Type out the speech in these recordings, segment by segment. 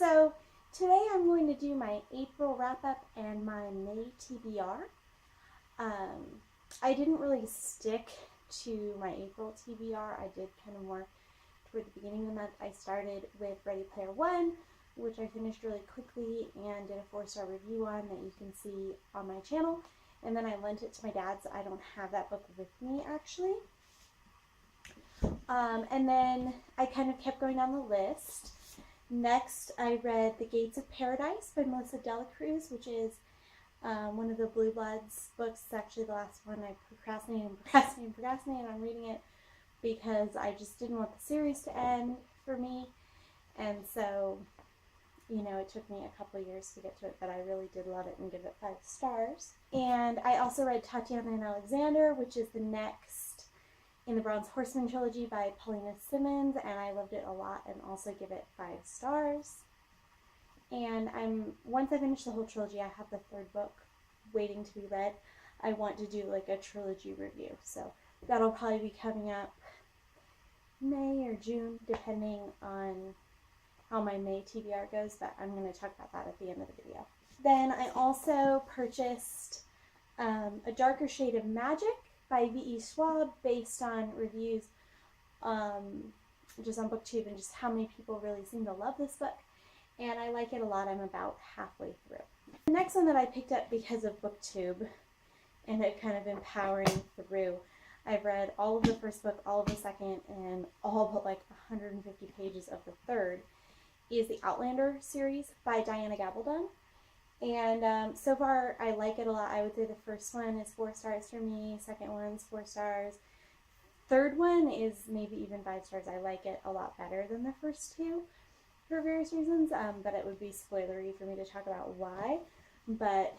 So today I'm going to do my April wrap-up and my May TBR. I didn't really stick to my April TBR. I did kind of more toward the beginning of the month. I started with Ready Player One, which I finished really quickly and did a 4-star review on that you can see on my channel. And then I lent it to my dad, so I don't have that book with me actually. And then I kind of kept going down the list. Next, I read The Gates of Paradise by Dela, Cruz, which is one of the Blue Bloods books. It's actually the last one. I procrastinated on reading it because I just didn't want the series to end for me. And so, you know, it took me a couple years to get to it, but I really did love it and give it 5 stars. And I also read Tatiana and Alexander, which is the next in the Bronze Horseman trilogy by Paulina Simmons, and I loved it a lot and also give it 5 stars. And once I finish the whole trilogy, I have the 3rd book waiting to be read. I want to do like a trilogy review, so that'll probably be coming up May or June, depending on how my May TBR goes, but I'm going to talk about that at the end of the video. Then I also purchased A Darker Shade of Magic by V.E. Schwab, based on reviews just on BookTube and just how many people really seem to love this book. And I like it a lot. I'm about halfway through. The next one that I picked up because of BookTube and it kind of been powering through, I've read all of the first book, all of the second, and all but like 150 pages of the 3rd, is the Outlander series by Gabaldon. And so far, I like it a lot. I would say the first one is 4 stars for me. Second one's 4 stars. 3rd one is maybe even 5 stars. I like it a lot better than the first 2 for various reasons, but it would be spoilery for me to talk about why. But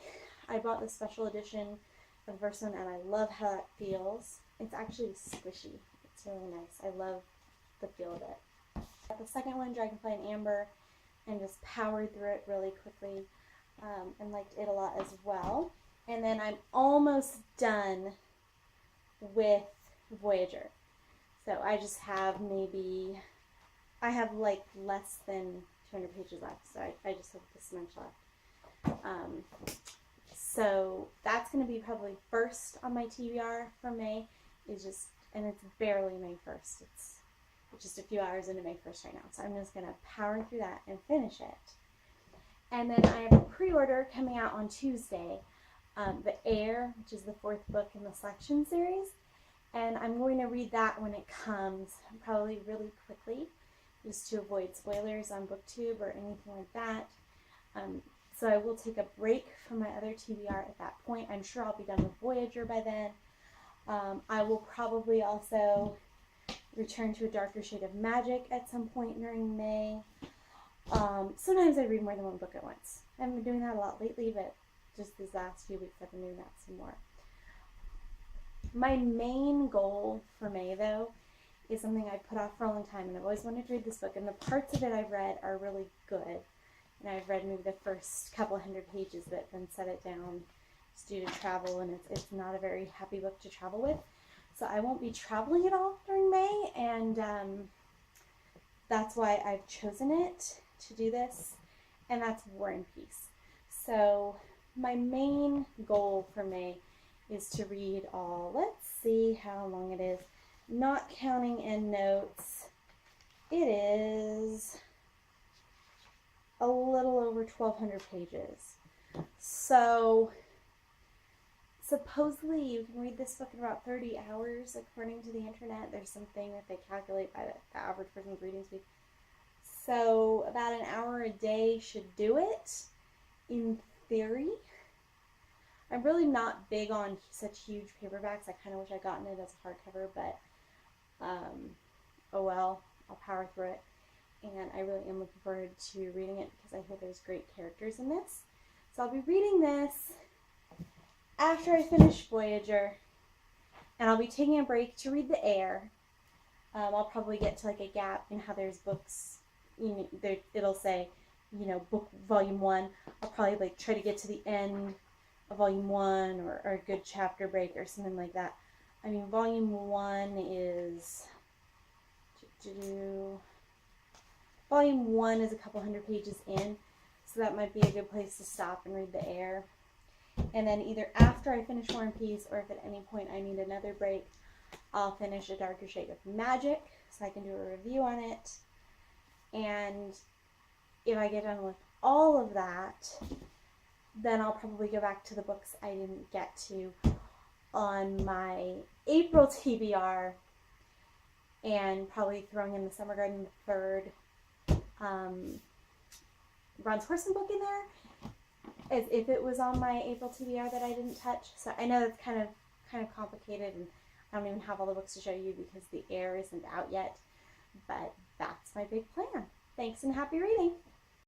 I bought the special edition of the first one, and I love how that feels. It's actually squishy. It's really nice. I love the feel of it. The second one, Dragonfly and Amber, and just powered through it really quickly. And liked it a lot as well. And then I'm almost done with Voyager. So I just have I have like less than 200 pages left. So I just have this much left. So that's going to be probably first on my TBR for May. And it's barely May 1st. It's just a few hours into May 1st right now. So I'm just going to power through that and finish it. And then I have a pre-order coming out on Tuesday, The Heir, which is the 4th book in the Selection series. And I'm going to read that when it comes, probably really quickly, just to avoid spoilers on BookTube or anything like that. So I will take a break from my other TBR at that point. I'm sure I'll be done with Voyager by then. I will probably also return to A Darker Shade of Magic at some point during May. Sometimes I read more than one book at once. I haven't been doing that a lot lately, but just these last few weeks I've been doing that some more. My main goal for May, though, is something I put off for a long time, and I've always wanted to read this book, and the parts of it I've read are really good. And I've read maybe the first couple hundred pages of it, then set it down just due to travel, and it's not a very happy book to travel with. So I won't be traveling at all during May, and that's why I've chosen it to do this, and that's War and Peace. So my main goal for May is to read all, let's see how long it is, not counting endnotes, it is a little over 1,200 pages. So supposedly you can read this book in about 30 hours according to the internet. There's something that they calculate by the average person's reading speed. So about an hour a day should do it, in theory. I'm really not big on such huge paperbacks. I kind of wish I'd gotten it as a hardcover, but oh well, I'll power through it. And I really am looking forward to reading it because I hear there's great characters in this. So I'll be reading this after I finish Voyager, and I'll be taking a break to read The Heir. I'll probably get to like a gap in how there's books. You know, it'll say, you know, book volume 1. I'll probably like try to get to the end of volume 1 or a good chapter break or something like that. I mean, volume 1 is Volume 1 is a couple hundred pages in, so that might be a good place to stop and read The Heir. And then either after I finish War and Peace, or if at any point I need another break, I'll finish A Darker Shade of Magic, so I can do a review on it. And if I get done with all of that, then I'll probably go back to the books I didn't get to on my April TBR, and probably throwing in the Summer Garden third Ron's Horseman book in there, as if it was on my April TBR that I didn't touch. So I know it's kind of complicated, and I don't even have all the books to show you because The Heir isn't out yet, but that's my big plan. Thanks and happy reading!